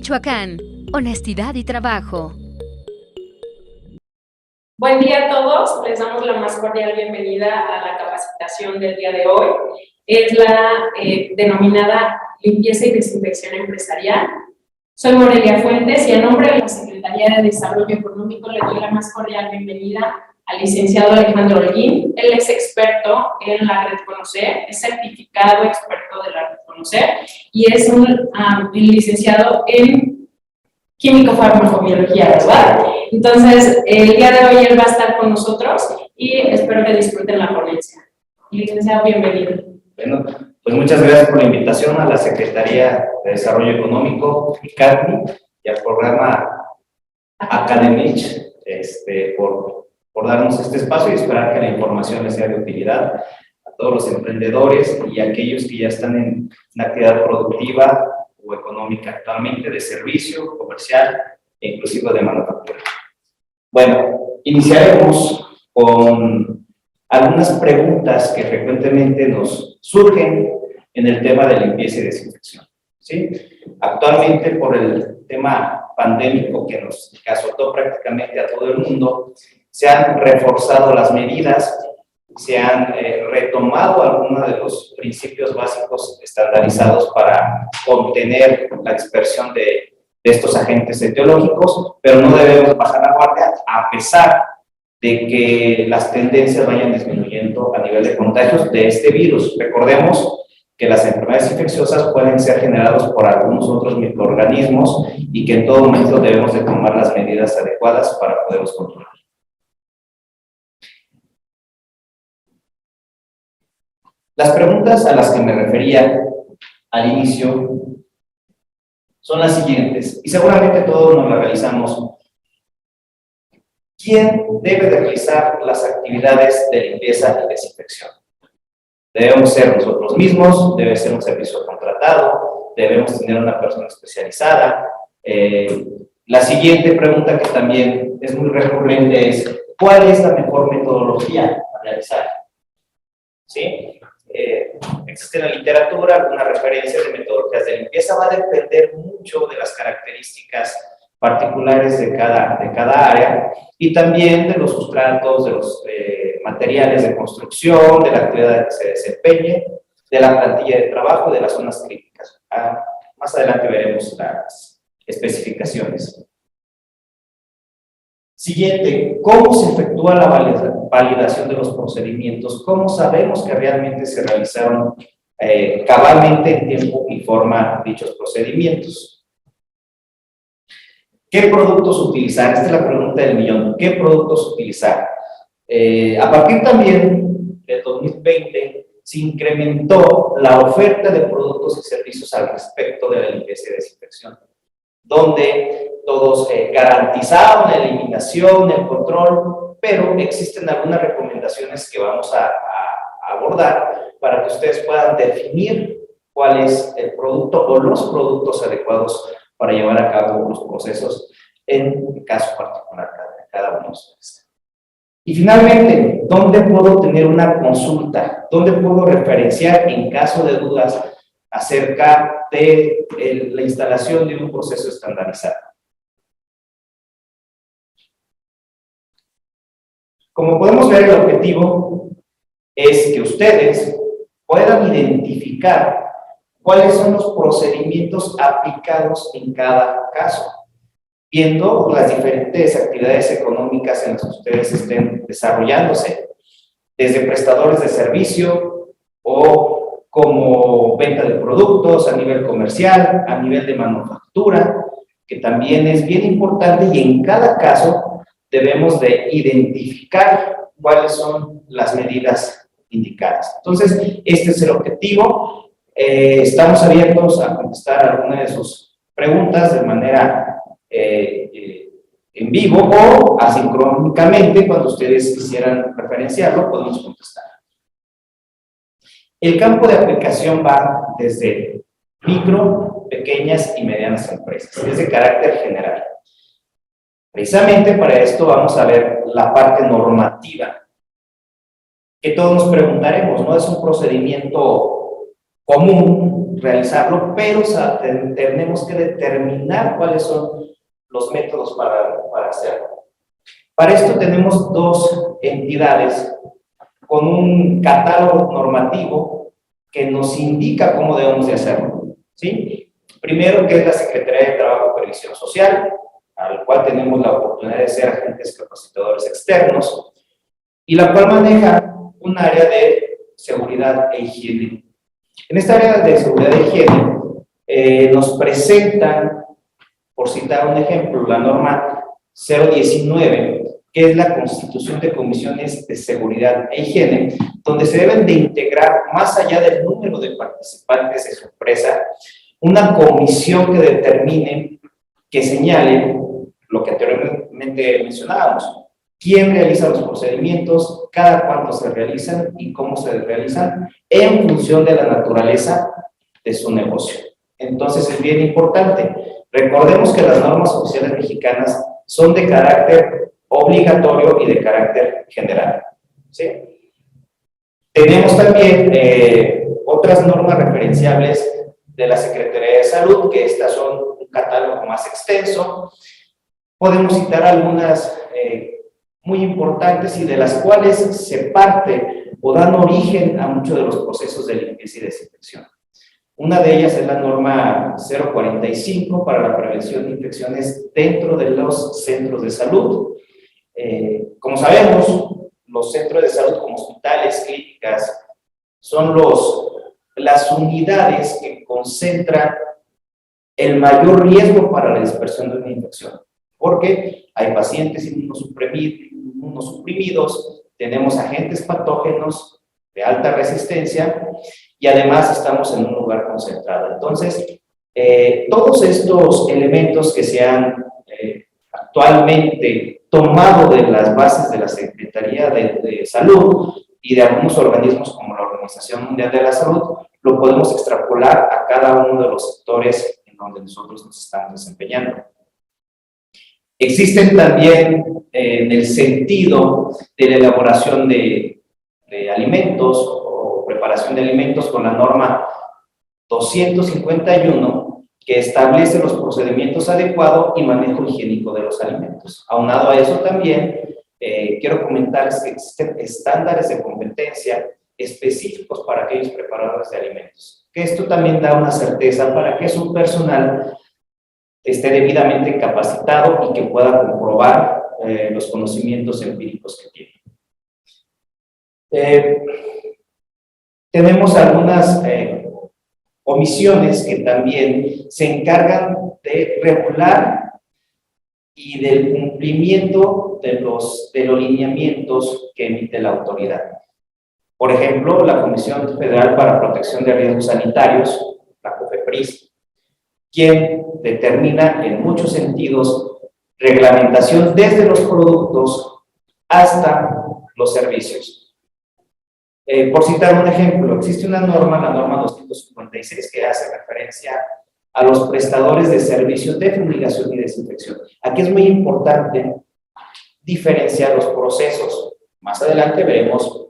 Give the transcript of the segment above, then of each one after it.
Michoacán, honestidad y trabajo. Buen día a todos, les damos la más cordial bienvenida a la capacitación del día de hoy. Es la denominada limpieza y desinfección empresarial. Soy Morelia Fuentes y en nombre de la Secretaría de Desarrollo Económico le doy la más cordial bienvenida al licenciado Alejandro Holguín. Él es experto en la Red Conocer, es certificado experto de la Red Conocer y es un licenciado en químico-farmacobiología, ¿verdad? Entonces, el día de hoy él va a estar con nosotros y espero que disfruten la ponencia. Licenciado, bienvenido. Bueno, pues muchas gracias por la invitación a la Secretaría de Desarrollo Económico, ICADMI, y al programa Academich, por darnos este espacio y esperar que la información les sea de utilidad a todos los emprendedores y a aquellos que ya están en una actividad productiva o económica actualmente, de servicio, comercial e inclusive de manufactura. Bueno, iniciaremos con algunas preguntas que frecuentemente nos surgen en el tema de limpieza y desinfección, ¿sí? Actualmente, por el tema pandémico que nos azotó prácticamente a todo el mundo, se han reforzado las medidas, se han retomado algunos de los principios básicos estandarizados para contener la dispersión de estos agentes etiológicos, pero no debemos bajar la guardia a pesar de que las tendencias vayan disminuyendo a nivel de contagios de este virus. Recordemos que las enfermedades infecciosas pueden ser generadas por algunos otros microorganismos y que en todo momento debemos de tomar las medidas adecuadas para poderlos controlar. Las preguntas a las que me refería al inicio son las siguientes, y seguramente todos nos las realizamos. ¿Quién debe de realizar las actividades de limpieza y desinfección? Debemos ser nosotros mismos, debe ser un servicio contratado, debemos tener una persona especializada. La siguiente pregunta que también es muy recurrente es, ¿cuál es la mejor metodología a realizar? ¿Sí? Existe en la literatura alguna referencia de metodologías de limpieza, va a depender mucho de las características particulares de cada área y también de los sustratos, de los materiales de construcción, de la actividad que se desempeñe, de la plantilla de trabajo, de las zonas críticas. Más adelante veremos las especificaciones. Siguiente, ¿cómo se efectúa la validación de los procedimientos? ¿Cómo sabemos que realmente se realizaron cabalmente en tiempo y forma dichos procedimientos? ¿Qué productos utilizar? Esta es la pregunta del millón. ¿Qué productos utilizar? A partir también de 2020 se incrementó la oferta de productos y servicios al respecto de la limpieza y desinfección, donde todos garantizaban la eliminación, el control, pero existen algunas recomendaciones que vamos a abordar para que ustedes puedan definir cuál es el producto o los productos adecuados para llevar a cabo los procesos en el caso particular de cada uno de ustedes. Y finalmente, ¿dónde puedo tener una consulta? ¿Dónde puedo referenciar en caso de dudas acerca de la instalación de un proceso estandarizado? Como podemos ver, el objetivo es que ustedes puedan identificar cuáles son los procedimientos aplicados en cada caso, viendo las diferentes actividades económicas en las que ustedes estén desarrollándose, desde prestadores de servicio o como venta de productos a nivel comercial, a nivel de manufactura, que también es bien importante y en cada caso debemos de identificar cuáles son las medidas indicadas. Entonces, este es el objetivo. Estamos abiertos a contestar alguna de sus preguntas de manera en vivo o asincrónicamente, cuando ustedes quisieran referenciarlo, podemos contestar. El campo de aplicación va desde micro, pequeñas y medianas empresas, es de carácter general. Precisamente para esto vamos a ver la parte normativa, que todos nos preguntaremos, ¿no? ¿Es un procedimiento común realizarlo, pero tenemos que determinar cuáles son los métodos para hacerlo. Para esto tenemos dos entidades con un catálogo normativo que nos indica cómo debemos de hacerlo, ¿sí? Primero, que es la Secretaría de Trabajo y Previsión Social, al cual tenemos la oportunidad de ser agentes capacitadores externos, y la cual maneja un área de seguridad e higiene. En esta área de seguridad e higiene nos presentan, por citar un ejemplo, la norma 019, que es la constitución de comisiones de seguridad e higiene, donde se deben de integrar, más allá del número de participantes de su empresa, una comisión que determine, que señale lo que anteriormente mencionábamos: quién realiza los procedimientos, cada cuánto se realizan y cómo se realizan, en función de la naturaleza de su negocio. Entonces es bien importante. Recordemos que las normas oficiales mexicanas son de carácter obligatorio y de carácter general, ¿sí? Tenemos también otras normas referenciables de la Secretaría de Salud, que estas son un catálogo más extenso. Podemos citar algunas muy importantes y de las cuales se parte o dan origen a muchos de los procesos de limpieza y desinfección. Una de ellas es la norma 045 para la prevención de infecciones dentro de los centros de salud. Como sabemos, los centros de salud como hospitales, clínicas, son las unidades que concentran el mayor riesgo para la dispersión de una infección, porque hay pacientes inmunosuprimidos, tenemos agentes patógenos de alta resistencia y además estamos en un lugar concentrado. Entonces, todos estos elementos que se han actualmente tomado de las bases de la Secretaría de Salud y de algunos organismos como la Organización Mundial de la Salud, lo podemos extrapolar a cada uno de los sectores en donde nosotros nos estamos desempeñando. Existen también en el sentido de la elaboración de alimentos o preparación de alimentos con la norma 251, que establece los procedimientos adecuados y manejo higiénico de los alimentos. Aunado a eso también, quiero comentarles que existen estándares de competencia específicos para aquellos preparadores de alimentos, que esto también da una certeza para que su personal esté debidamente capacitado y que pueda comprobar los conocimientos empíricos que tiene. Tenemos algunas comisiones que también se encargan de regular y del cumplimiento de los lineamientos que emite la autoridad. Por ejemplo, la Comisión Federal para Protección de Riesgos Sanitarios, la COFEPRIS, quien determina en muchos sentidos reglamentación desde los productos hasta los servicios. Por citar un ejemplo, existe una norma, la norma 256, que hace referencia a los prestadores de servicios de fumigación y desinfección. Aquí es muy importante diferenciar los procesos. Más adelante veremos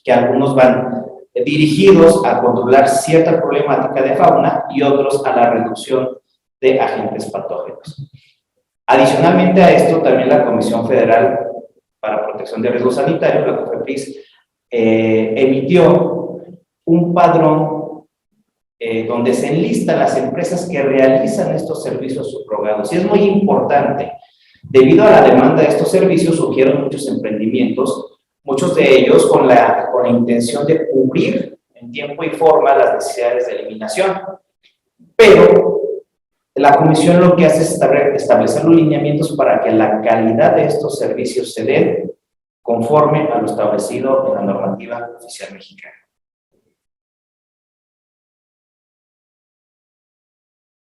que algunos van dirigidos a controlar cierta problemática de fauna y otros a la reducción de agentes patógenos. Adicionalmente a esto, también la Comisión Federal para Protección de Riesgos Sanitarios, la COFEPRIS, emitió un padrón donde se enlistan las empresas que realizan estos servicios subrogados. Y es muy importante, debido a la demanda de estos servicios, surgieron muchos emprendimientos, muchos de ellos con la intención de cubrir en tiempo y forma las necesidades de eliminación. Pero la comisión lo que hace es establecer los lineamientos para que la calidad de estos servicios se den conforme a lo establecido en la normativa oficial mexicana.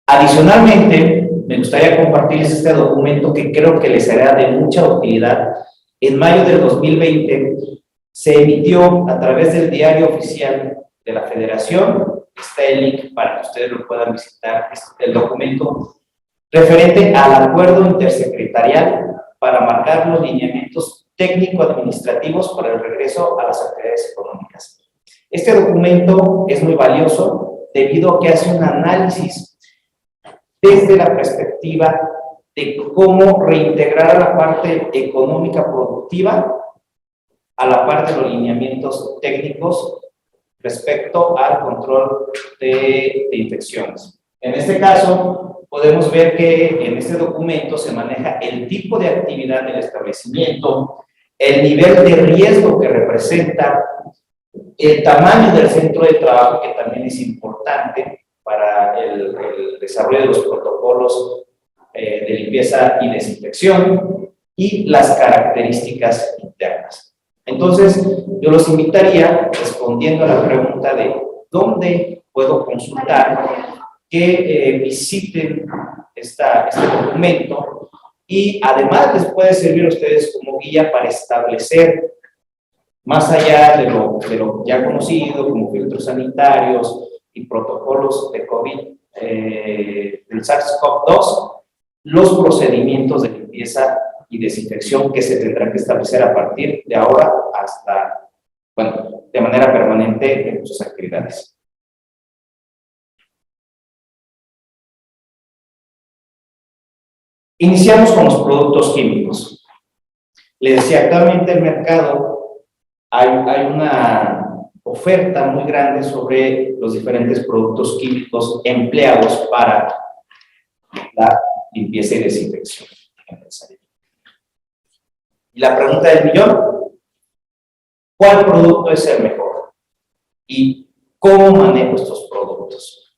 Adicionalmente, me gustaría compartirles este documento que creo que les será de mucha utilidad. En mayo del 2020 se emitió a través del Diario Oficial de la Federación, está el link para que ustedes lo puedan visitar, el documento referente al acuerdo intersecretarial para marcar los lineamientos técnico-administrativos para el regreso a las actividades económicas. Este documento es muy valioso debido a que hace un análisis desde la perspectiva de cómo reintegrar a la parte económica productiva a la parte de los lineamientos técnicos respecto al control de infecciones. En este caso, podemos ver que en este documento se maneja el tipo de actividad del establecimiento, el nivel de riesgo que representa, el tamaño del centro de trabajo, que también es importante para el desarrollo de los protocolos de limpieza y desinfección, y las características internas. Entonces, yo los invitaría, respondiendo a la pregunta de dónde puedo consultar, que visiten este documento, y además les puede servir a ustedes como guía para establecer, más allá de lo ya conocido, como filtros sanitarios y protocolos de COVID, del SARS-CoV-2, los procedimientos de limpieza y desinfección que se tendrán que establecer a partir de ahora hasta, bueno, de manera permanente en sus actividades. Iniciamos con los productos químicos. Les decía, actualmente en el mercado hay una oferta muy grande sobre los diferentes productos químicos empleados para la limpieza y desinfección empresarial. Y la pregunta del millón: ¿cuál producto es el mejor? ¿Y cómo manejo estos productos?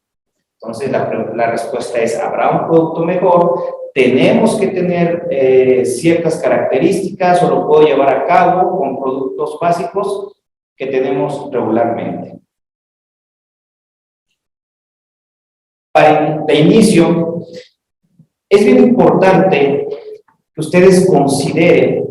Entonces, la respuesta es: ¿habrá un producto mejor? ¿Tenemos que tener ciertas características o lo puedo llevar a cabo con productos básicos que tenemos regularmente? De inicio, es bien importante que ustedes consideren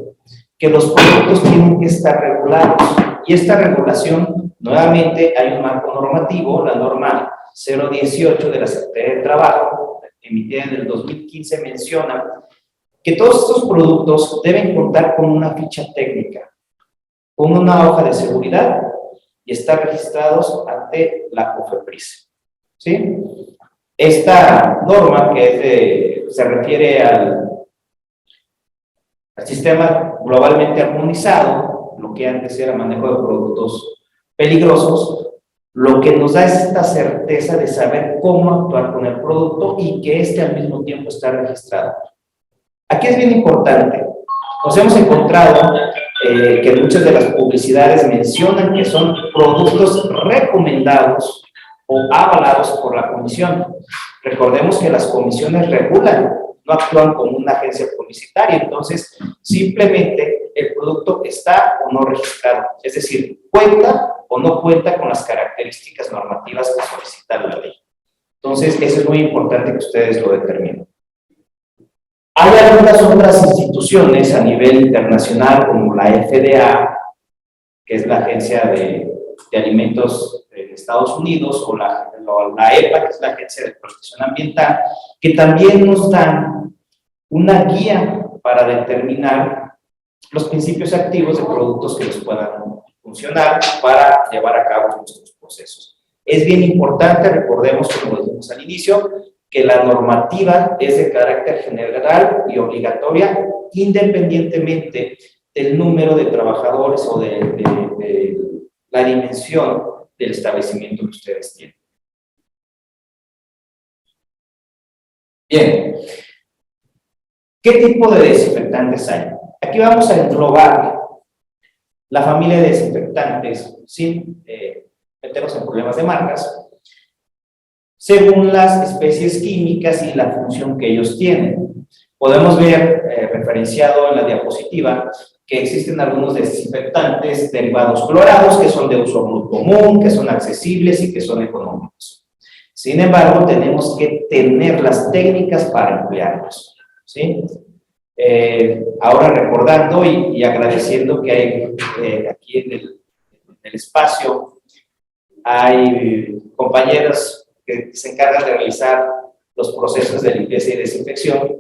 que los productos tienen que estar regulados, y esta regulación, nuevamente, hay un marco normativo, la norma 018 de la Secretaría de Trabajo, emitida en el 2015, menciona que todos estos productos deben contar con una ficha técnica, con una hoja de seguridad, y estar registrados ante la COFEPRIS, ¿sí? Esta norma, que se refiere al sistema globalmente armonizado, lo que antes era manejo de productos peligrosos, lo que nos da es esta certeza de saber cómo actuar con el producto y que éste al mismo tiempo está registrado. Aquí es bien importante. Nos hemos encontrado que muchas de las publicidades mencionan que son productos recomendados o avalados por la comisión. Recordemos que las comisiones regulan, no actúan como una agencia publicitaria. Entonces, simplemente el producto está o no registrado, es decir, cuenta o no cuenta con las características normativas que solicita la ley. Entonces, eso es muy importante que ustedes lo determinen. Hay algunas otras instituciones a nivel internacional, como la FDA, que es la Agencia de Alimentos en Estados Unidos, o la EPA, que es la Agencia de Protección Ambiental, que también nos dan una guía para determinar los principios activos de productos que les puedan funcionar para llevar a cabo nuestros procesos. Es bien importante, recordemos, como dijimos al inicio, que la normativa es de carácter general y obligatoria, independientemente del número de trabajadores o de la dimensión del establecimiento que ustedes tienen. Bien, ¿qué tipo de desinfectantes hay? Aquí vamos a englobar la familia de desinfectantes sin meternos en problemas de marcas, según las especies químicas y la función que ellos tienen. Podemos ver, referenciado en la diapositiva, que existen algunos desinfectantes derivados clorados que son de uso muy común, que son accesibles y que son económicos. Sin embargo, tenemos que tener las técnicas para emplearlos, ¿sí? Ahora recordando y agradeciendo que hay aquí en el espacio, hay compañeros que se encargan de realizar los procesos de limpieza y desinfección.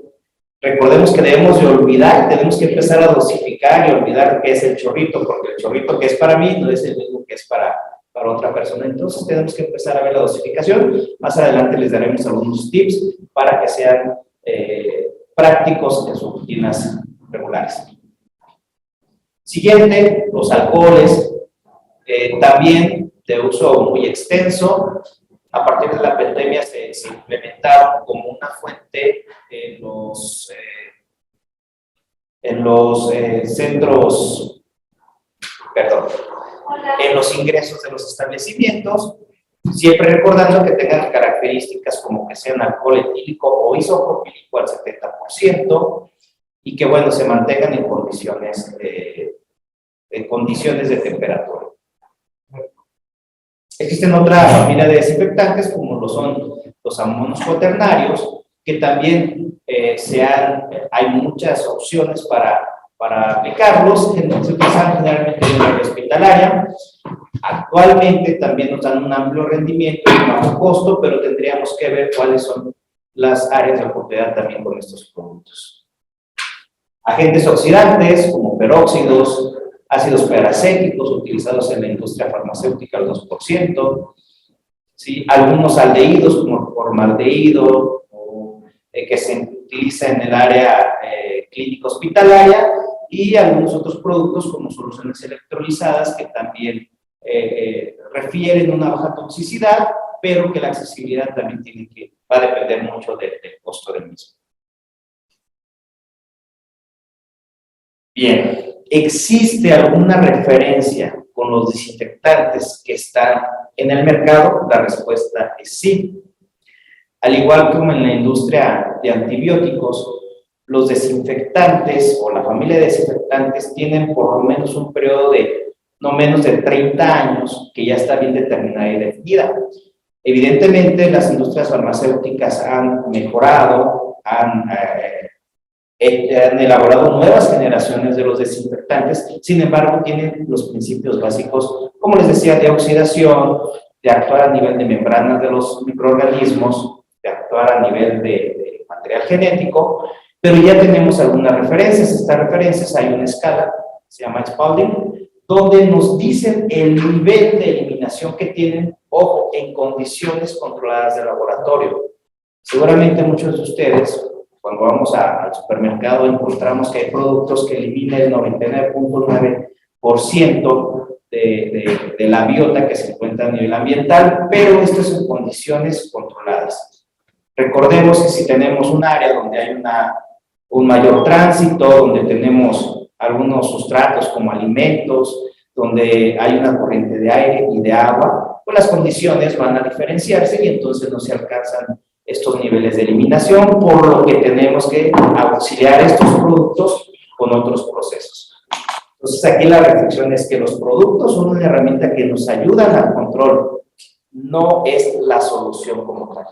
Recordemos que debemos de olvidar, tenemos que empezar a dosificar y olvidar qué es el chorrito, porque el chorrito que es para mí no es el mismo que es para para otra persona. Entonces tenemos que empezar a ver la dosificación. Más adelante les daremos algunos tips para que sean prácticos en sus rutinas regulares. Siguiente, los alcoholes, también de uso muy extenso. A partir de la pandemia se implementaron como una fuente en los ingresos de los establecimientos, siempre recordando que tengan características como que sean alcohol etílico o isopropílico al 70% y que, bueno, se mantengan en condiciones de temperatura. Existen otra familia de desinfectantes, como lo son los amonos cuaternarios, que también hay muchas opciones para aplicarlos. Se utilizan generalmente en la área hospitalaria. Actualmente también nos dan un amplio rendimiento y un bajo costo, pero tendríamos que ver cuáles son las áreas de oportunidad también con estos productos. Agentes oxidantes, como peróxidos, ácidos peracéticos utilizados en la industria farmacéutica al 2%, ¿sí? Algunos aldehídos como formaldehído, que se utiliza en el área clínica hospitalaria, y algunos otros productos como soluciones electrolizadas que también refieren una baja toxicidad, pero que la accesibilidad también va a depender mucho del costo del mismo. Bien. ¿Existe alguna referencia con los desinfectantes que están en el mercado? La respuesta es sí. Al igual como en la industria de antibióticos, los desinfectantes o la familia de desinfectantes tienen por lo menos un periodo de no menos de 30 años que ya está bien determinada y definida. Evidentemente, las industrias farmacéuticas han mejorado, han elaborado nuevas generaciones de los desinfectantes, sin embargo tienen los principios básicos, como les decía, de oxidación, de actuar a nivel de membranas de los microorganismos, de actuar a nivel de material genético, pero ya tenemos algunas referencias. Estas referencias, hay una escala, se llama Spalding, donde nos dicen el nivel de eliminación que tienen, ojo, en condiciones controladas de laboratorio. Seguramente muchos de ustedes, cuando vamos al supermercado, encontramos que hay productos que eliminan el 99.9% de la biota que se encuentra a nivel ambiental, pero esto es en condiciones controladas. Recordemos que si tenemos un área donde hay un mayor tránsito, donde tenemos algunos sustratos como alimentos, donde hay una corriente de aire y de agua, pues las condiciones van a diferenciarse y entonces no se alcanzan estos niveles de eliminación, por lo que tenemos que auxiliar estos productos con otros procesos. Entonces aquí la reflexión es que los productos son una herramienta que nos ayudan al control, no es la solución como tal.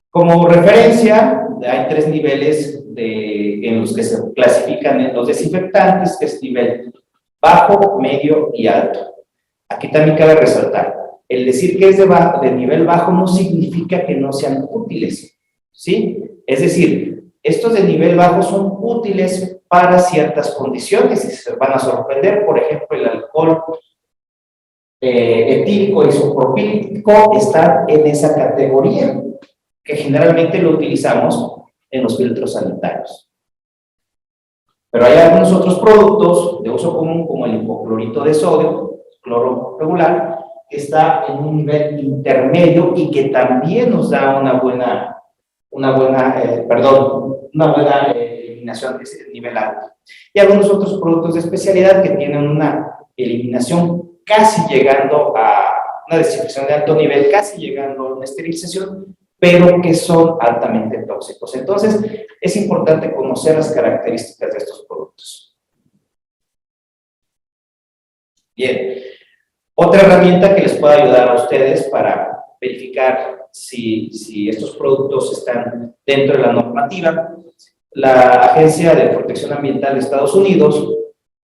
Como referencia, hay 3 niveles en los que se clasifican los desinfectantes, que es nivel bajo, medio y alto. Aquí también cabe resaltar, el decir que es de nivel bajo no significa que no sean útiles, ¿sí? Es decir, estos de nivel bajo son útiles para ciertas condiciones y se van a sorprender. Por ejemplo, el alcohol etílico isopropílico está en esa categoría, que generalmente lo utilizamos en los filtros sanitarios. Pero hay algunos otros productos de uso común, como el hipoclorito de sodio, cloro regular, que está en un nivel intermedio y que también nos da una buena eliminación de ese nivel alto. Y algunos otros productos de especialidad que tienen una eliminación casi llegando a una desinfección de alto nivel, casi llegando a una esterilización, pero que son altamente tóxicos. Entonces, es importante conocer las características de estos productos. Bien. Otra herramienta que les puede ayudar a ustedes para verificar si estos productos están dentro de la normativa, la Agencia de Protección Ambiental de Estados Unidos,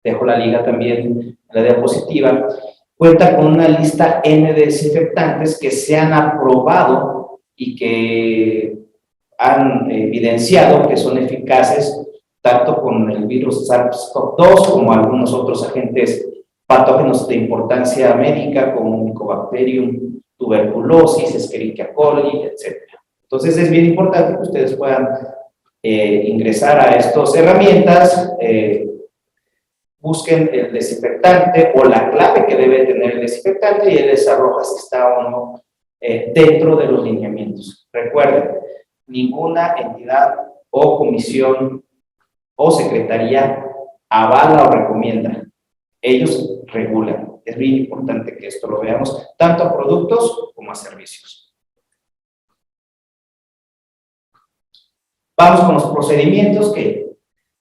dejo la liga también en la diapositiva, cuenta con una lista N de desinfectantes que se han aprobado y que han evidenciado que son eficaces tanto con el virus SARS-CoV-2 como algunos otros agentes patógenos de importancia médica como Mycobacterium tuberculosis, Escherichia coli, etc. Entonces es bien importante que ustedes puedan ingresar a estas herramientas, busquen el desinfectante o la clave que debe tener el desinfectante y él les arroja si está o no dentro de los lineamientos. Recuerden, ninguna entidad o comisión o secretaría avala o recomienda. Ellos regulan. Es bien importante que esto lo veamos tanto a productos como a servicios. Vamos con los procedimientos, que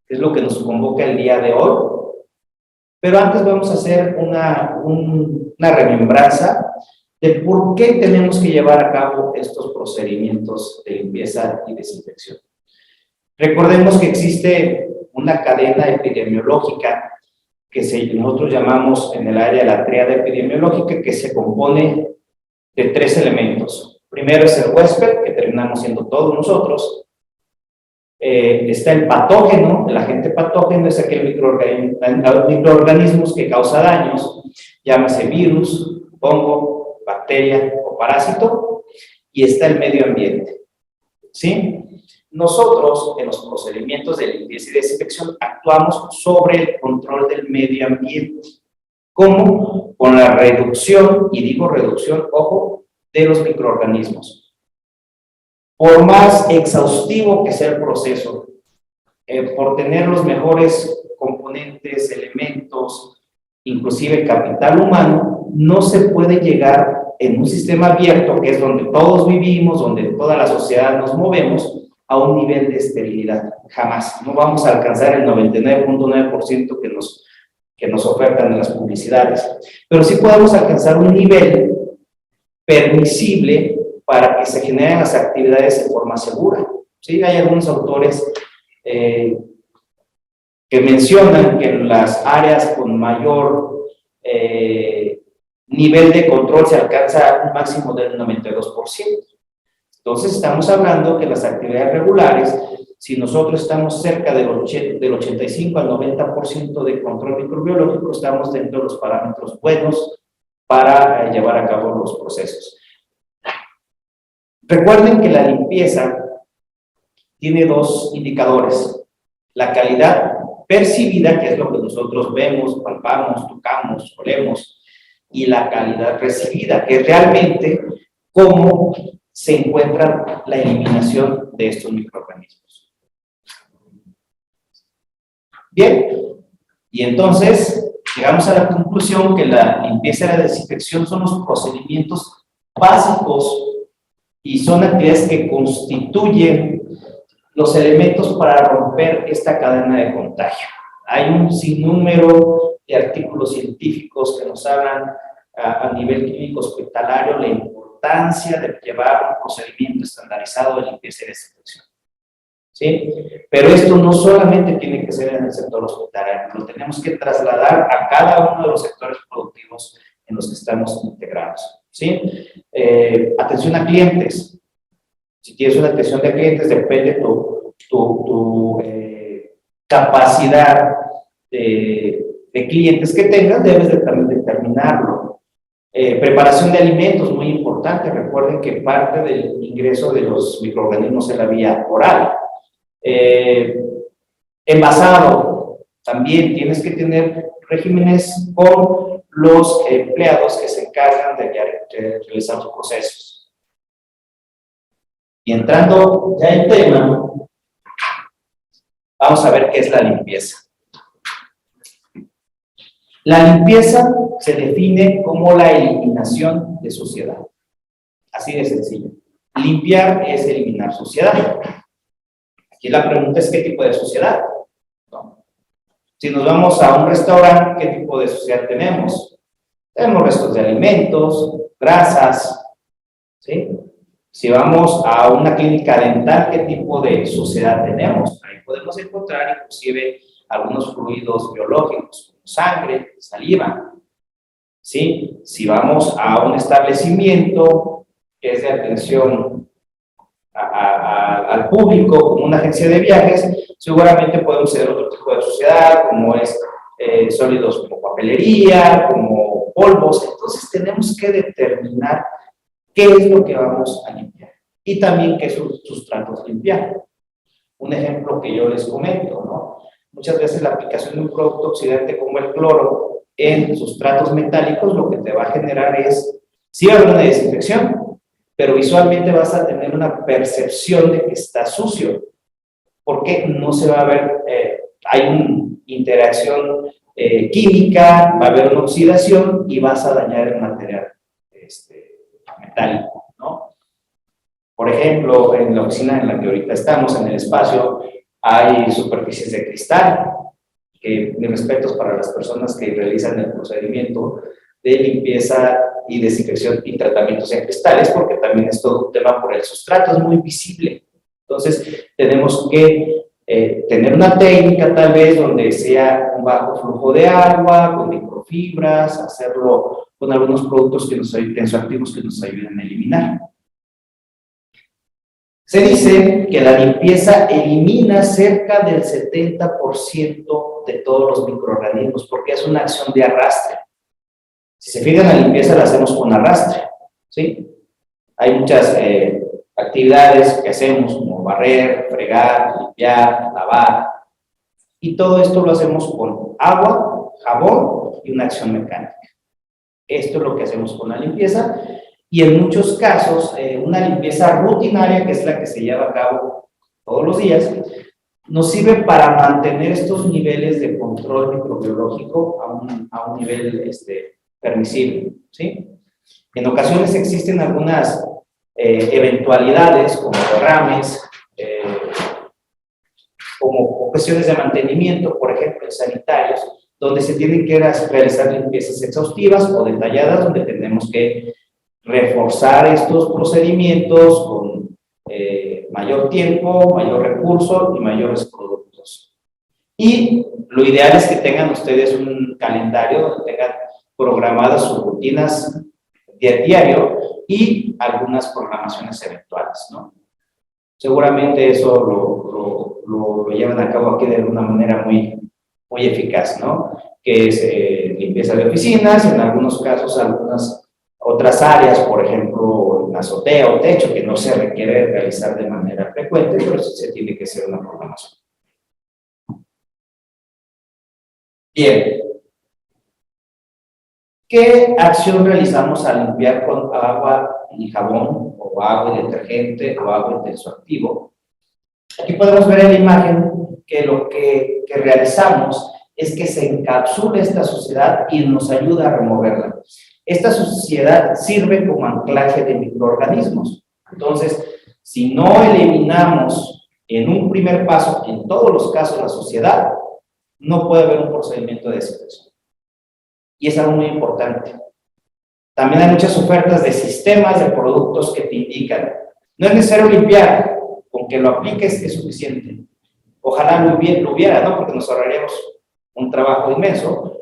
es lo que nos convoca el día de hoy. Pero antes vamos a hacer una remembranza de por qué tenemos que llevar a cabo estos procedimientos de limpieza y desinfección. Recordemos que existe una cadena epidemiológica que nosotros llamamos en el área de la tríada epidemiológica, que se compone de 3 elementos. Primero es el huésped, que terminamos siendo todos nosotros. Está el patógeno, el agente patógeno es aquel microorganismos que causa daños, llámese virus, hongo, bacteria o parásito, y está el medio ambiente. ¿Sí? Nosotros, en los procedimientos de limpieza y desinfección, actuamos sobre el control del medio ambiente. ¿Cómo? Con la reducción, y digo reducción, ojo, de los microorganismos. Por más exhaustivo que sea el proceso, por tener los mejores componentes, elementos, inclusive capital humano, no se puede llegar en un sistema abierto, que es donde todos vivimos, donde toda la sociedad nos movemos, a un nivel de esterilidad. Jamás. No vamos a alcanzar el 99.9% que nos ofertan en las publicidades. Pero sí podemos alcanzar un nivel permisible para que se generen las actividades de forma segura. ¿Sí? Hay algunos autores que mencionan que en las áreas con mayor nivel de control se alcanza un máximo del 92%. Entonces estamos hablando que las actividades regulares, si nosotros estamos cerca del 85 al 90% de control microbiológico, estamos dentro de los parámetros buenos para llevar a cabo los procesos. Recuerden que la limpieza tiene 2 indicadores: la calidad percibida, que es lo que nosotros vemos, palpamos, tocamos, olemos, y la calidad recibida, que es realmente cómo se encuentra la eliminación de estos microorganismos. Bien, y entonces llegamos a la conclusión que la limpieza y la desinfección son los procedimientos básicos y son actividades que constituyen los elementos para romper esta cadena de contagio. Hay un sinnúmero de artículos científicos que nos hablan a nivel químico hospitalario la importancia de llevar un procedimiento estandarizado de limpieza y desinfección. ¿Sí? Pero esto no solamente tiene que ser en el sector hospitalario, lo tenemos que trasladar a cada uno de los sectores productivos en los que estamos integrados. ¿Sí? Atención a clientes. Si tienes una atención de clientes, depende tu capacidad de clientes que tengas, debes de también determinarlo. Preparación de alimentos, muy importante. Recuerden que parte del ingreso de los microorganismos es la vía oral. Envasado, también tienes que tener regímenes con los empleados que se encargan de realizar los procesos. Y entrando ya en tema, vamos a ver qué es la limpieza. La limpieza se define como la eliminación de suciedad. Así de sencillo. Limpiar es eliminar suciedad. Aquí la pregunta es: ¿qué tipo de suciedad? ¿No? Si nos vamos a un restaurante, ¿qué tipo de suciedad tenemos? Tenemos restos de alimentos, grasas, ¿sí? Si vamos a una clínica dental, ¿qué tipo de suciedad tenemos? Ahí podemos encontrar inclusive algunos fluidos biológicos, como sangre, saliva. ¿Sí? Si vamos a un establecimiento que es de atención al público, como una agencia de viajes, seguramente podemos tener otro tipo de suciedad, como es sólidos como papelería, como polvos. Entonces tenemos que determinar qué es lo que vamos a limpiar y también qué sustratos limpiar. Un ejemplo que yo les comento, ¿no? Muchas veces la aplicación de un producto oxidante como el cloro en sustratos metálicos lo que te va a generar es, sí va a haber una desinfección, pero visualmente vas a tener una percepción de que está sucio, porque no se va a ver, hay una interacción química, va a haber una oxidación y vas a dañar el material metálico, ¿no? Por ejemplo, en la oficina en la que ahorita estamos, en el espacio, hay superficies de cristal, que mis respetos para las personas que realizan el procedimiento de limpieza y desinfección y tratamientos en cristales, porque también es todo un tema por el sustrato, es muy visible. Entonces, tenemos que tener una técnica tal vez donde sea un bajo flujo de agua, con microfibras, hacerlo con algunos productos que tensoactivos que nos ayuden a eliminar. Se dice que la limpieza elimina cerca del 70% de todos los microorganismos porque es una acción de arrastre. Si se fijan, la limpieza la hacemos con arrastre, ¿sí? Hay muchas actividades que hacemos como barrer, fregar, limpiar, lavar, y todo esto lo hacemos con agua, jabón y una acción mecánica. Esto es lo que hacemos con la limpieza. Y en muchos casos, una limpieza rutinaria, que es la que se lleva a cabo todos los días, nos sirve para mantener estos niveles de control microbiológico a un nivel permisible, ¿sí? En ocasiones existen algunas eventualidades, como derrames, como cuestiones de mantenimiento, por ejemplo, en sanitarios, donde se tienen que realizar limpiezas exhaustivas o detalladas, donde tenemos que reforzar estos procedimientos con mayor tiempo, mayor recurso y mayores productos. Y lo ideal es que tengan ustedes un calendario donde tengan programadas sus rutinas diario y algunas programaciones eventuales, ¿no? Seguramente eso lo llevan a cabo aquí de una manera muy eficaz, ¿no? Que es limpieza de oficinas, en algunos casos algunas otras áreas, por ejemplo, en azotea o techo, que no se requiere realizar de manera frecuente, pero sí se tiene que hacer una programación. Bien. ¿Qué acción realizamos al limpiar con agua y jabón, o agua y detergente, o agua y tensoactivo? Aquí podemos ver en la imagen que lo que realizamos es que se encapsula esta suciedad y nos ayuda a removerla. Esta suciedad sirve como anclaje de microorganismos. Entonces, si no eliminamos en un primer paso, en todos los casos, la suciedad, no puede haber un procedimiento de desinfección. Y es algo muy importante. También hay muchas ofertas de sistemas de productos que te indican. No es necesario limpiar, con que lo apliques es suficiente. Ojalá lo hubiera, ¿no? Porque nos ahorraríamos un trabajo inmenso.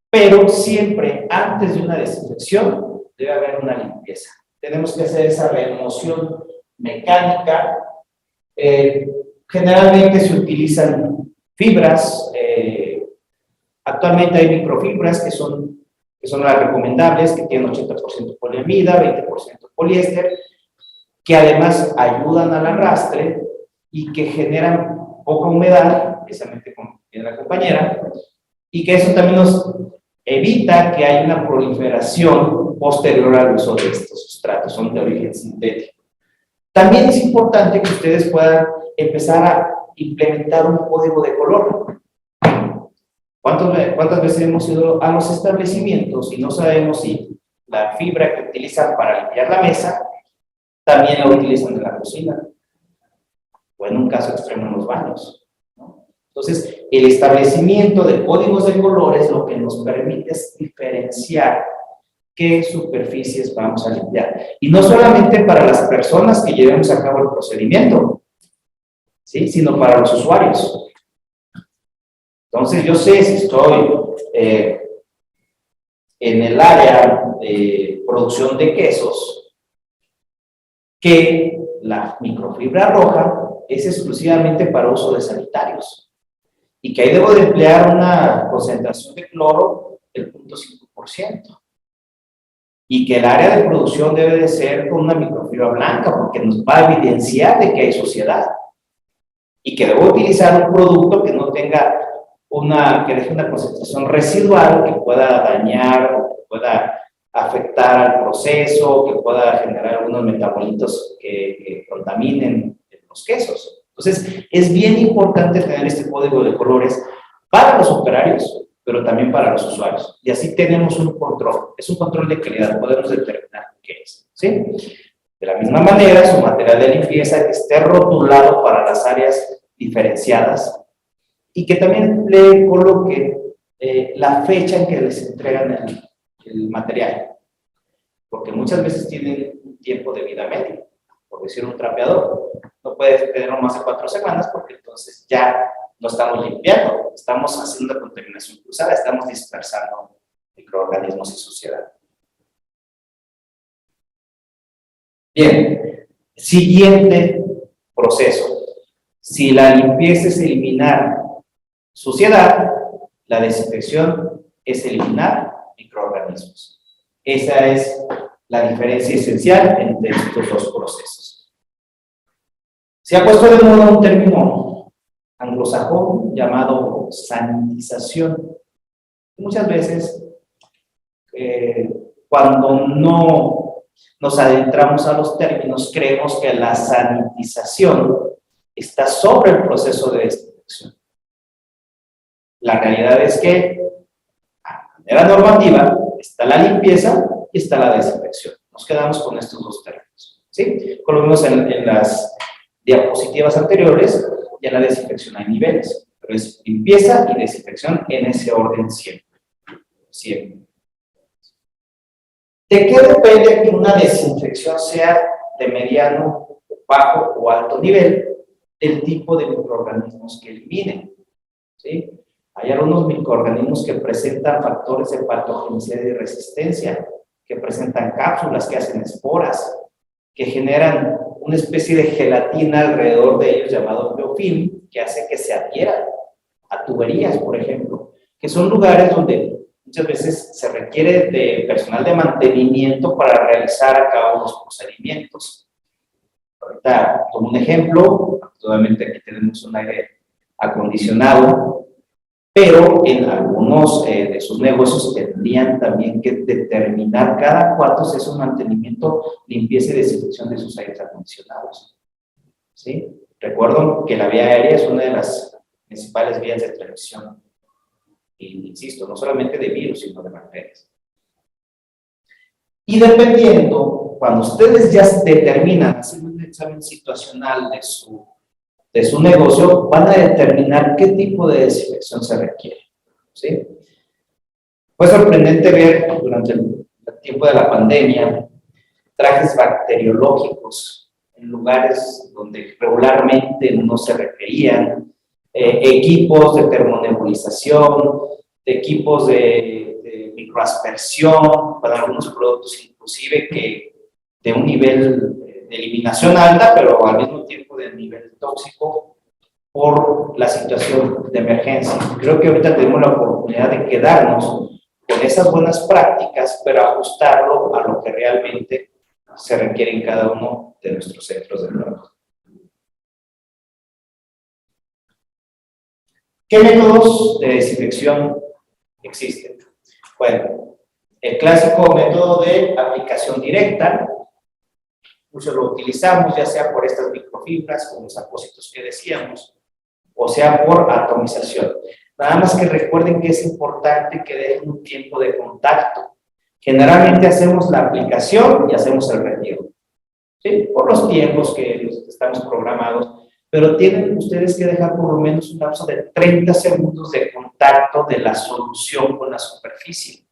Pero siempre, antes de una desinfección, debe haber una limpieza. Tenemos que hacer esa remoción mecánica. Generalmente se utilizan fibras. Actualmente hay microfibras que son las recomendables, que tienen 80% poliamida, 20% poliéster, que además ayudan al arrastre y que generan poca humedad, precisamente como tiene la compañera, y que eso también nos evita que haya una proliferación posterior al uso de estos sustratos, son de origen sintético. También es importante que ustedes puedan empezar a implementar un código de color. ¿Cuántas veces hemos ido a los establecimientos y no sabemos si la fibra que utilizan para limpiar la mesa también la utilizan en la cocina? O en un caso extremo en los baños, ¿no? Entonces, el establecimiento de códigos de colores lo que nos permite es diferenciar qué superficies vamos a limpiar. Y no solamente para las personas que llevemos a cabo el procedimiento, ¿sí? Sino para los usuarios. Entonces, yo sé si estoy en el área de producción de quesos, que la microfibra roja es exclusivamente para uso de sanitarios. y que ahí debo de emplear una concentración de cloro del 0.5%. Y que el área de producción debe de ser con una microfibra blanca, porque nos va a evidenciar de que hay suciedad. Y que debo utilizar un producto que no tenga que deje una concentración residual que pueda dañar o que pueda afectar al proceso, que pueda generar algunos metabolitos que contaminen los quesos. Entonces, es bien importante tener este código de colores para los operarios, pero también para los usuarios. Y así tenemos un control. Es un control de calidad, podemos determinar qué es, ¿sí? De la misma manera, su material de limpieza que esté rotulado para las áreas diferenciadas y que también le coloque la fecha en que les entregan el material. Porque muchas veces tienen un tiempo de vida medio. Por decir, un trapeador no puede tenerlo más de 4 semanas porque entonces ya no estamos limpiando, estamos haciendo contaminación cruzada, estamos dispersando microorganismos y suciedad. Bien, siguiente proceso. Si la limpieza es eliminar suciedad, la desinfección es eliminar microorganismos. Esa es la diferencia esencial entre estos dos procesos. Se ha puesto de moda un término anglosajón llamado sanitización. Muchas veces, cuando no nos adentramos a los términos, creemos que la sanitización está sobre el proceso de desinfección. La realidad es que, a manera normativa, está la limpieza y está la desinfección. Nos quedamos con estos dos términos, ¿sí? Como lo vimos en las diapositivas anteriores, ya la desinfección hay niveles, pero es limpieza y desinfección en ese orden siempre. Siempre. ¿De qué depende que una desinfección sea de mediano, bajo o alto nivel? Del tipo de microorganismos que eliminen, ¿sí? Hay algunos microorganismos que presentan factores de patogenicidad y resistencia, que presentan cápsulas, que hacen esporas, que generan una especie de gelatina alrededor de ellos llamado biofilm, que hace que se adhieran a tuberías, por ejemplo, que son lugares donde muchas veces se requiere de personal de mantenimiento para realizar a cabo los procedimientos. Ahorita, como un ejemplo, actualmente aquí tenemos un aire acondicionado, pero en algunos de sus negocios tendrían también que determinar cada cuánto se hace un mantenimiento, limpieza y desinfección de sus aires acondicionados. ¿Sí? Recuerdo que la vía aérea es una de las principales vías de transmisión, y insisto, no solamente de virus, sino de bacterias. Y dependiendo, cuando ustedes ya determinan, hacer un examen situacional de su negocio, van a determinar qué tipo de desinfección se requiere, ¿sí? Fue sorprendente ver durante el tiempo de la pandemia trajes bacteriológicos en lugares donde regularmente no se requerían, equipos de termonebulización, equipos de microaspersión para algunos productos, inclusive que de un nivel de eliminación alta, pero al mismo tiempo de nivel tóxico por la situación de emergencia. Creo que ahorita tenemos la oportunidad de quedarnos con esas buenas prácticas, pero ajustarlo a lo que realmente se requiere en cada uno de nuestros centros de trabajo. ¿Qué métodos de desinfección existen? Bueno, el clásico método de aplicación directa, muchos lo utilizamos ya sea por estas microfibras, con los apósitos que decíamos, o sea por atomización. Nada más que recuerden que es importante que dejen un tiempo de contacto. Generalmente hacemos la aplicación y hacemos el retiro, ¿sí? Por los tiempos que estamos programados, pero tienen ustedes que dejar por lo menos un lapso de 30 segundos de contacto de la solución con la superficie.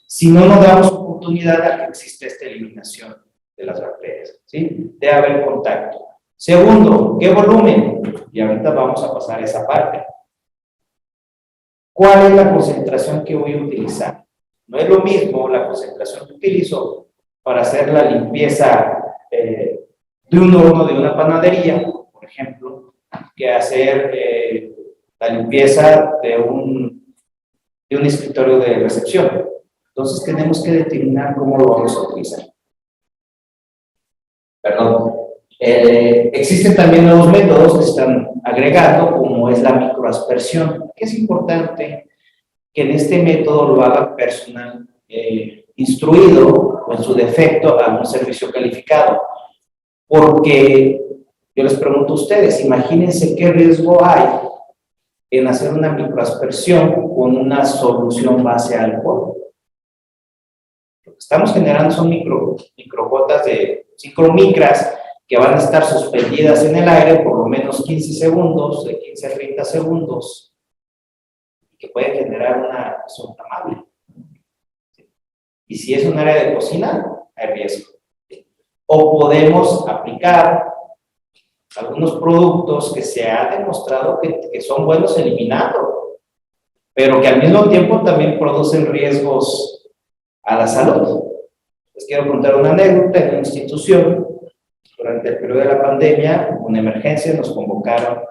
Si no, nos damos oportunidad a que exista esta eliminación de las bacterias, ¿sí? Debe haber contacto. Segundo, ¿qué volumen? Y ahorita vamos a pasar a esa parte. ¿Cuál es la concentración que voy a utilizar? No es lo mismo la concentración que utilizo para hacer la limpieza de un horno de una panadería, por ejemplo, que hacer la limpieza de un escritorio de recepción. Entonces tenemos que determinar cómo lo vamos a utilizar. Perdón. Existen también nuevos métodos que están agregando, como es la microaspersión, que es importante que en este método lo haga personal instruido o en su defecto a un servicio calificado. Porque yo les pregunto a ustedes, imagínense qué riesgo hay en hacer una microaspersión con una solución base a alcohol. Lo que estamos generando son microgotas de micras que van a estar suspendidas en el aire por lo menos 15 segundos, de 15 a 30 segundos, y que pueden generar una explosión amable. Y si es un área de cocina, hay riesgo. O podemos aplicar algunos productos que se ha demostrado que son buenos eliminando, pero que al mismo tiempo también producen riesgos a la salud. Les quiero contar una anécdota. En una institución, durante el periodo de la pandemia, una emergencia, nos convocaron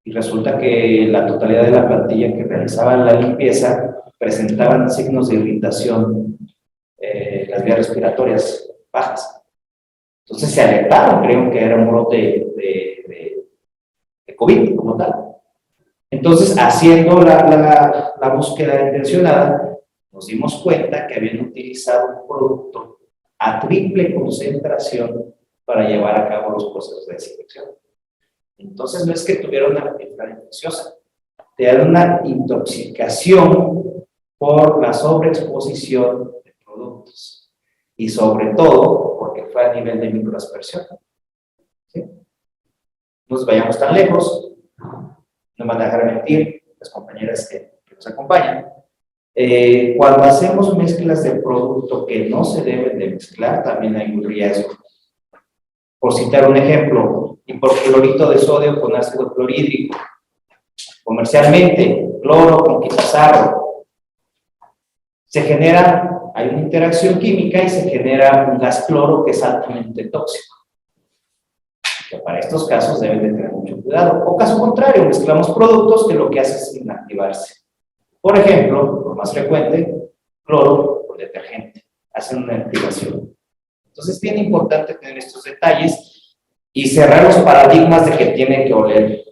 y resulta que la totalidad de la plantilla que realizaba la limpieza presentaban signos de irritación, las vías respiratorias bajas. Entonces se alertaron, creo que era un brote de COVID como tal. Entonces, haciendo la búsqueda intencionada, nos dimos cuenta que habían utilizado un producto a triple concentración para llevar a cabo los procesos de desinfección. Entonces, no es que tuvieran una enfermedad infecciosa, tenían una intoxicación por la sobreexposición de productos. Y sobre todo, porque fue a nivel de microaspersión. ¿Sí? No nos vayamos tan lejos, no me van a dejar mentir las compañeras que nos acompañan. Cuando hacemos mezclas de producto que no se deben de mezclar, también hay un riesgo. Por citar un ejemplo, hipoclorito de sodio con ácido clorhídrico. Comercialmente, cloro con quitazarro. Se genera, hay una interacción química y se genera un gas cloro que es altamente tóxico. Que para estos casos deben de tener mucho cuidado. O caso contrario, mezclamos productos que lo que hace es inactivarse. Por ejemplo, lo más frecuente, cloro con detergente. Hacen una activación. Entonces es bien importante tener estos detalles y cerrar los paradigmas de que tiene que oler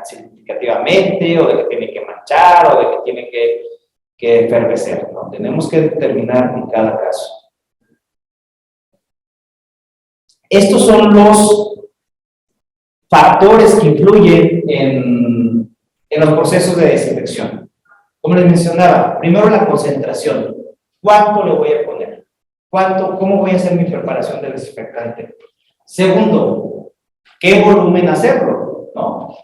significativamente, o de que tiene que manchar, o de que tiene que efervecer, ¿no? Tenemos que determinar en cada caso. Estos son los factores que influyen en los procesos de desinfección. Como les mencionaba, primero la concentración. ¿Cuánto le voy a poner? ¿Cómo voy a hacer mi preparación del desinfectante? Segundo, ¿qué volumen hacerlo? ¿No?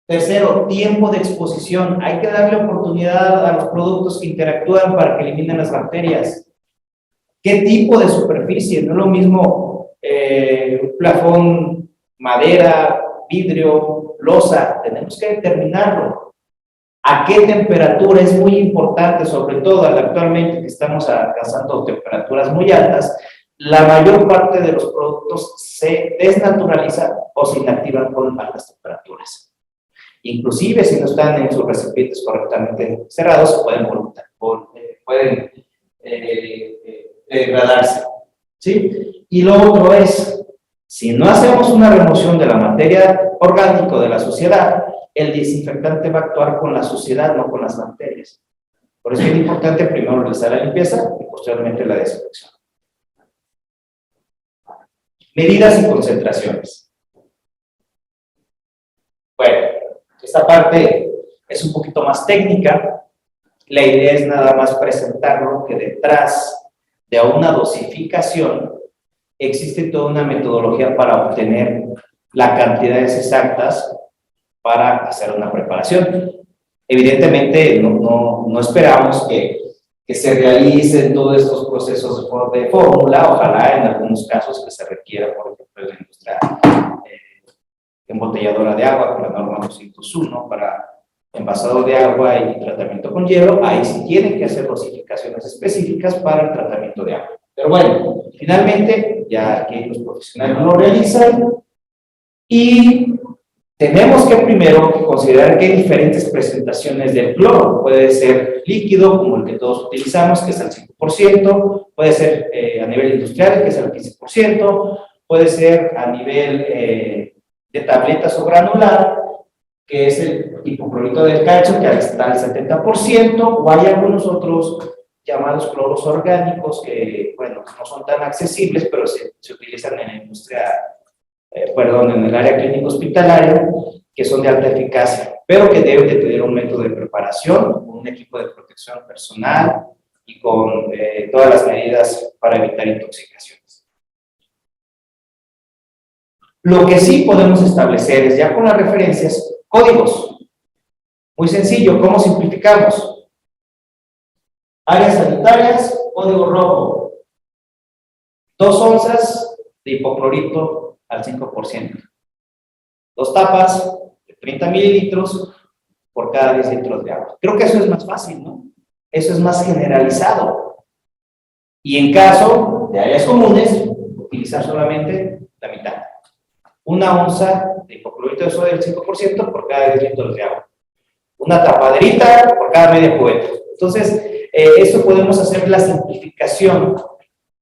Tercero, tiempo de exposición. Hay que darle oportunidad a los productos que interactúan para que eliminen las bacterias. ¿Qué tipo de superficie? No es lo mismo un plafón, madera, vidrio, losa. Tenemos que determinarlo. ¿A qué temperatura? Es muy importante, sobre todo actualmente que estamos alcanzando temperaturas muy altas. La mayor parte de los productos se desnaturalizan o se inactivan con altas temperaturas. Inclusive si no están en sus recipientes correctamente cerrados, pueden degradarse. ¿Sí? Y lo otro es, si no hacemos una remoción de la materia orgánica de la suciedad, el desinfectante va a actuar con la suciedad, no con las bacterias. Por eso es importante primero realizar la limpieza y posteriormente la desinfección. Medidas y concentraciones. Bueno, esta parte es un poquito más técnica. La idea es nada más presentarlo que detrás de una dosificación existe toda una metodología para obtener las cantidades exactas para hacer una preparación. Evidentemente no esperamos que se realicen todos estos procesos de fórmula. Ojalá en algunos casos que se requiera, por ejemplo, en la industria embotelladora de agua con la norma 201 para envasado de agua y tratamiento con hielo. Ahí sí tienen que hacer dosificaciones específicas para el tratamiento de agua. Pero bueno, finalmente ya aquí los profesionales lo realizan y tenemos que primero considerar que hay diferentes presentaciones del cloro. Puede ser líquido, como el que todos utilizamos, que es al 5%, puede ser a nivel industrial, que es al 15%, puede ser a nivel de tabletas o granular, que es el hipoclorito del calcio, que está al 70%, o hay algunos otros llamados cloros orgánicos que, bueno, no son tan accesibles, pero se utilizan en la industria, en el área clínico hospitalaria, que son de alta eficacia, pero que deben de tener un método de preparación, un equipo de protección personal y con todas las medidas para evitar intoxicaciones. Lo que sí podemos establecer es, ya con las referencias, códigos. Muy sencillo, ¿cómo simplificamos? Áreas sanitarias, código rojo. 2 onzas de hipoclorito al 5%. 2 tapas de 30 mililitros por cada 10 litros de agua. Creo que eso es más fácil, ¿no? Eso es más generalizado. Y en caso de áreas comunes, utilizar solamente la mitad. 1 onza de hipoclorito de sodio del 5% por cada 10 litros de agua. Una tapaderita por cada media cubeta. Entonces, esto podemos hacer la simplificación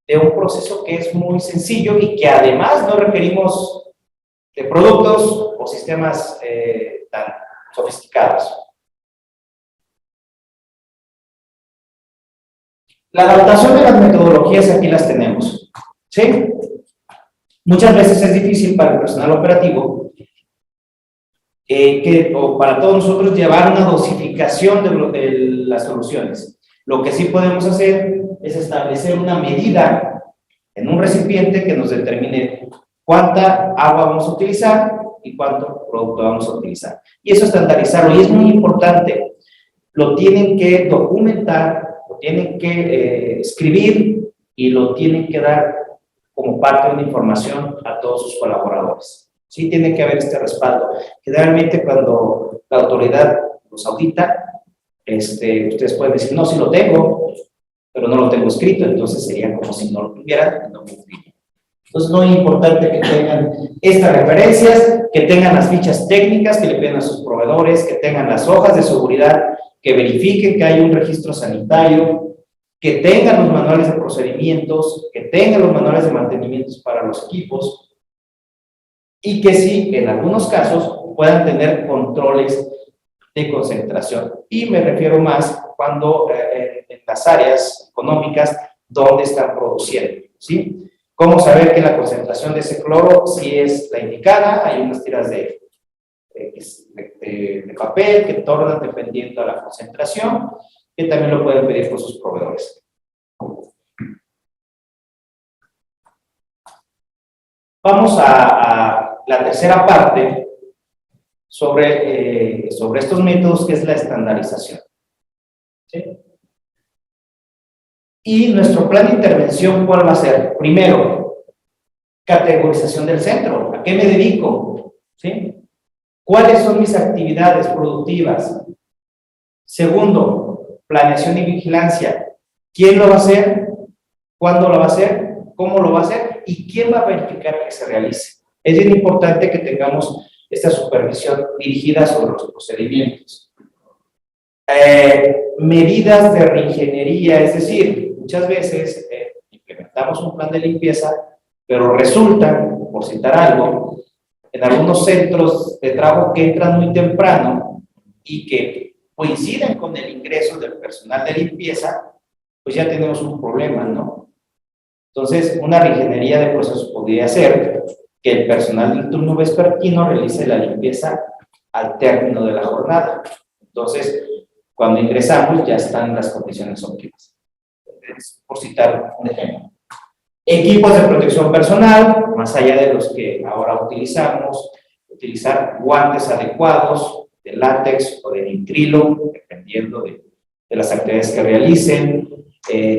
de un proceso que es muy sencillo y que además no requerimos de productos o sistemas tan sofisticados. La adaptación de las metodologías aquí las tenemos, ¿sí? Muchas veces es difícil para el personal operativo o para todos nosotros llevar una dosificación de las soluciones. Lo que sí podemos hacer es establecer una medida en un recipiente que nos determine cuánta agua vamos a utilizar y cuánto producto vamos a utilizar. Y eso estandarizarlo, y es muy importante. Lo tienen que documentar, lo tienen que escribir y lo tienen que dar como parte de una información a todos sus colaboradores. Sí tiene que haber este respaldo. Generalmente cuando la autoridad los audita, ustedes pueden decir, no, sí lo tengo, pero no lo tengo escrito, entonces sería como si no lo tuvieran, no cumpliría. Entonces, no es importante que tengan estas referencias, que tengan las fichas técnicas que le piden a sus proveedores, que tengan las hojas de seguridad, que verifiquen que hay un registro sanitario, que tengan los manuales de procedimientos, que tengan los manuales de mantenimientos para los equipos, y que sí, en algunos casos, puedan tener controles de concentración. Y me refiero más cuando en las áreas económicas donde están produciendo, ¿sí? ¿Cómo saber que la concentración de ese cloro sí es la indicada? Hay unas tiras de papel que tornan dependiendo de la concentración, que también lo pueden pedir por sus proveedores. Vamos a la tercera parte sobre estos métodos, que es la estandarización. ¿Sí? Y nuestro plan de intervención, ¿cuál va a ser? Primero, categorización del centro. ¿A qué me dedico? ¿Sí? ¿Cuáles son mis actividades productivas? Segundo, planeación y vigilancia. ¿Quién lo va a hacer? ¿Cuándo lo va a hacer? ¿Cómo lo va a hacer? ¿Y quién va a verificar que se realice? Es bien importante que tengamos esta supervisión dirigida sobre los procedimientos. Medidas de reingeniería, es decir, muchas veces implementamos un plan de limpieza, pero resulta, por citar algo, en algunos centros de trabajo que entran muy temprano y que coinciden con el ingreso del personal de limpieza, pues ya tenemos un problema, ¿no? Entonces, una reingeniería de procesos podría ser que el personal del turno vespertino realice la limpieza al término de la jornada. Entonces, cuando ingresamos ya están las condiciones óptimas. Entonces, por citar un ejemplo. Equipos de protección personal, más allá de los que ahora utilizamos, utilizar guantes adecuados de látex o de nitrilo, dependiendo de las actividades que realicen.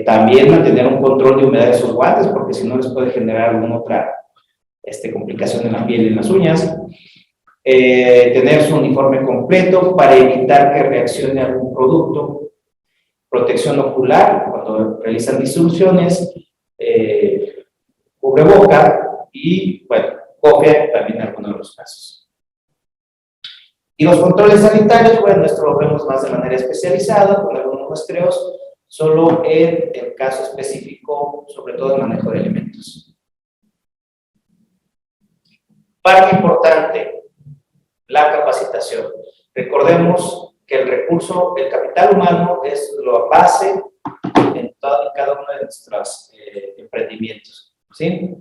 También mantener un control de humedad de sus guantes, porque si no les puede generar alguna otra complicación en la piel y en las uñas. Tener su uniforme completo para evitar que reaccione a algún producto. Protección ocular cuando realizan distribuciones. Cubreboca y, bueno, copia también en algunos de los casos. Y los controles sanitarios, bueno, esto lo vemos más de manera especializada, con algunos muestreos, solo en el caso específico, sobre todo el manejo de alimentos. Parte importante, la capacitación. Recordemos que el recurso, el capital humano es la base en cada uno de nuestros emprendimientos, ¿sí?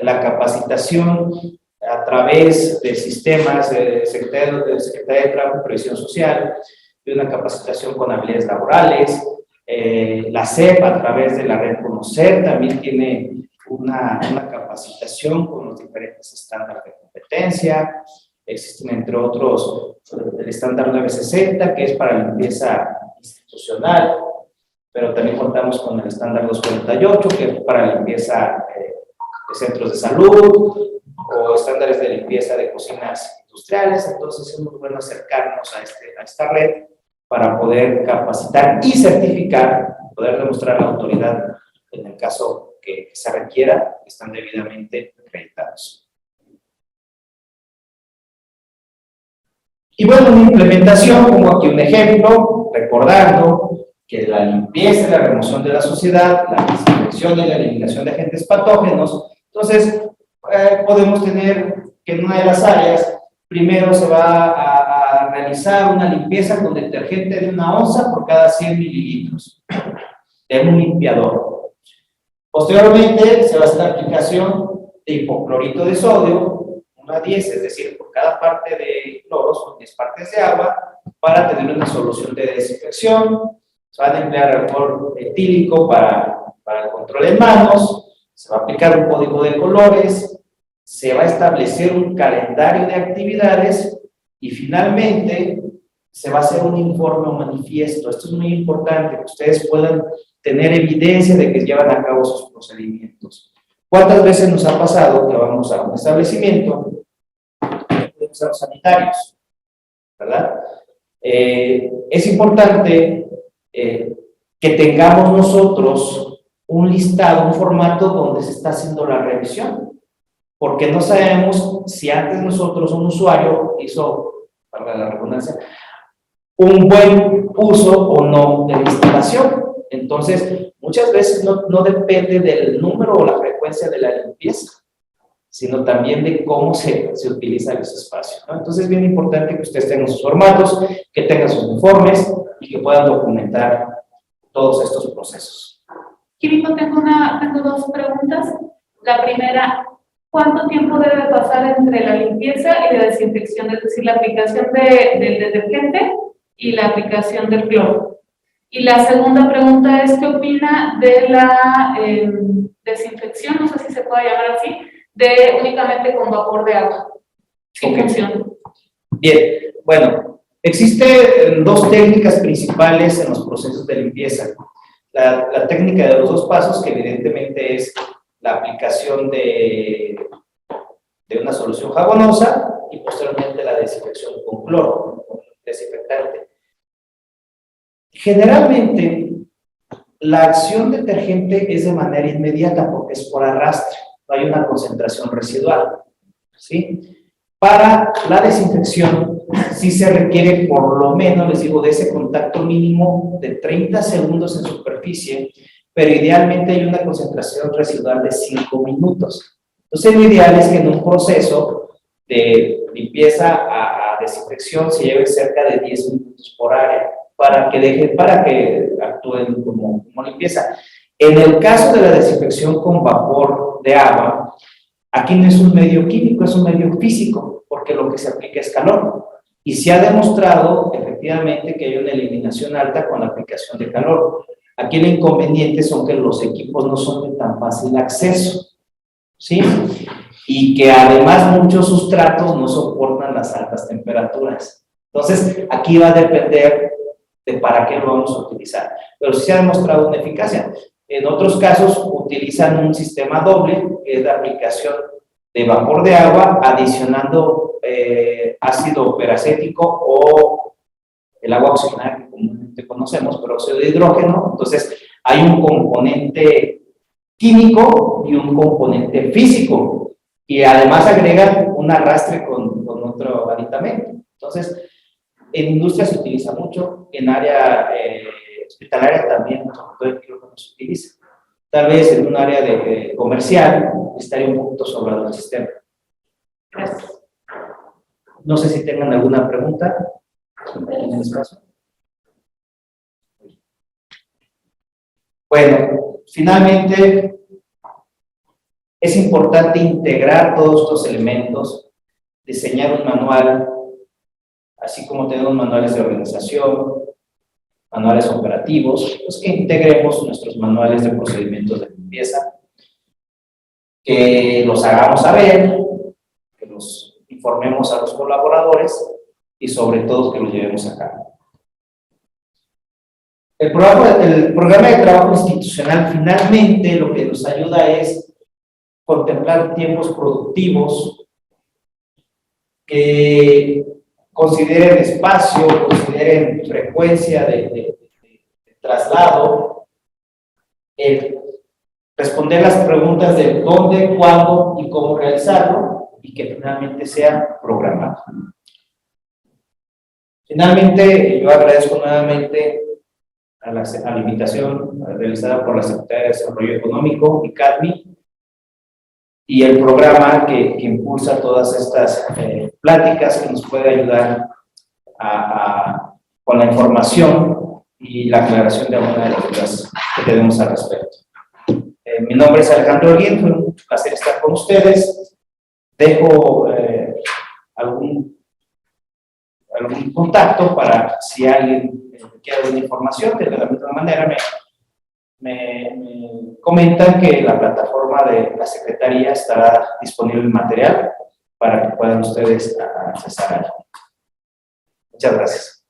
La capacitación a través de sistemas de Secretaría de Trabajo y Previsión Social, de una capacitación con habilidades laborales, la SEP a través de la red Conocer también tiene una capacitación con los diferentes estándares de competencia. Existen entre otros el estándar 960 que es para limpieza institucional, pero también contamos con el estándar 248 que es para limpieza de centros de salud, o estándares de limpieza de cocinas industriales. Entonces es muy bueno acercarnos a esta red para poder capacitar y certificar, poder demostrar la autoridad en el caso que se requiera, que están debidamente acreditados. Y bueno, en implementación, pongo aquí un ejemplo, recordando que la limpieza y la remoción de la suciedad, la desinfección y la eliminación de agentes patógenos. Entonces, podemos tener que en una de las áreas, primero se va a realizar una limpieza con detergente de 1 onza por cada 100 mililitros de un limpiador. Posteriormente, se va a hacer la aplicación de hipoclorito de sodio, 1 a 10, es decir, por cada parte de cloro son 10 partes de agua, para tener una solución de desinfección. Se van a emplear alcohol etílico para el control en manos. Se va a aplicar un código de colores, se va a establecer un calendario de actividades y finalmente se va a hacer un informe o manifiesto. Esto es muy importante, que ustedes puedan tener evidencia de que llevan a cabo sus procedimientos. ¿Cuántas veces nos ha pasado que vamos a un establecimiento de los sanitarios? ¿Verdad? Es importante que tengamos nosotros un listado, un formato donde se está haciendo la revisión, porque no sabemos si antes nosotros, un usuario, hizo, para la redundancia, un buen uso o no de la instalación. Entonces, muchas veces no depende del número o la frecuencia de la limpieza, sino también de cómo se utiliza ese espacio, ¿no? Entonces, es bien importante que ustedes tengan sus formatos, que tengan sus informes y que puedan documentar todos estos procesos. Químico, tengo 2 preguntas. La primera, ¿cuánto tiempo debe pasar entre la limpieza y la desinfección? Es decir, la aplicación del detergente y la aplicación del cloro. Y la segunda pregunta es, ¿qué opina de la desinfección, no sé si se puede llamar así, de únicamente con vapor de agua? ¿Qué funciona? Bien, bueno, existen 2 técnicas principales en los procesos de limpieza. La técnica de los 2 pasos, que evidentemente es la aplicación de una solución jabonosa y posteriormente la desinfección con cloro, con desinfectante. Generalmente, la acción detergente es de manera inmediata porque es por arrastre, no hay una concentración residual, ¿sí? Para la desinfección, sí se requiere por lo menos, les digo, de ese contacto mínimo de 30 segundos en superficie, pero idealmente hay una concentración residual de 5 minutos. Entonces, lo ideal es que en un proceso de limpieza a desinfección se lleve cerca de 10 minutos por área, para que actúen como limpieza. En el caso de la desinfección con vapor de agua, aquí no es un medio químico, es un medio físico, porque lo que se aplica es calor. Y se ha demostrado, efectivamente, que hay una eliminación alta con la aplicación de calor. Aquí el inconveniente son que los equipos no son de tan fácil acceso, ¿sí? Y que además muchos sustratos no soportan las altas temperaturas. Entonces, aquí va a depender de para qué lo vamos a utilizar. Pero sí se ha demostrado una eficacia. En otros casos, utilizan un sistema doble, que es la aplicación de vapor de agua, adicionando ácido peracético o el agua oxigenada que comúnmente conocemos, peróxido de hidrógeno. Entonces, hay un componente químico y un componente físico, y además agregan un arrastre con otro aditamento. Entonces, en industria se utiliza mucho, en área hospitalaria también, sobre todo el quirófano se utiliza. Tal vez en un área de comercial estaría un poquito sobrado el sistema. Gracias. No sé si tengan alguna pregunta en el espacio. Bueno, finalmente es importante integrar todos estos elementos, diseñar un manual, así como tenemos manuales de organización, manuales operativos, pues que integremos nuestros manuales de procedimientos de limpieza, que los hagamos saber, que los informemos a los colaboradores y sobre todo que los llevemos a cabo. El programa de trabajo institucional finalmente lo que nos ayuda es contemplar tiempos productivos que consideren espacio, consideren frecuencia de traslado, responder las preguntas de dónde, cuándo y cómo realizarlo y que finalmente sea programado. Finalmente, yo agradezco nuevamente a la invitación realizada por la Secretaría de Desarrollo Económico y CADMI y el programa que impulsa todas estas pláticas que nos puede ayudar con la información y la aclaración de algunas de las dudas que tenemos al respecto. Mi nombre es Alejandro Olguín, fue un placer estar con ustedes. Dejo algún contacto para si alguien quiere alguna información. De la misma manera me comentan que la plataforma de la Secretaría estará disponible el material para que puedan ustedes accesar a él. Muchas gracias.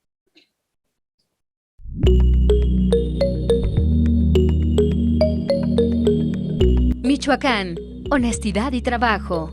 Michoacán, honestidad y trabajo.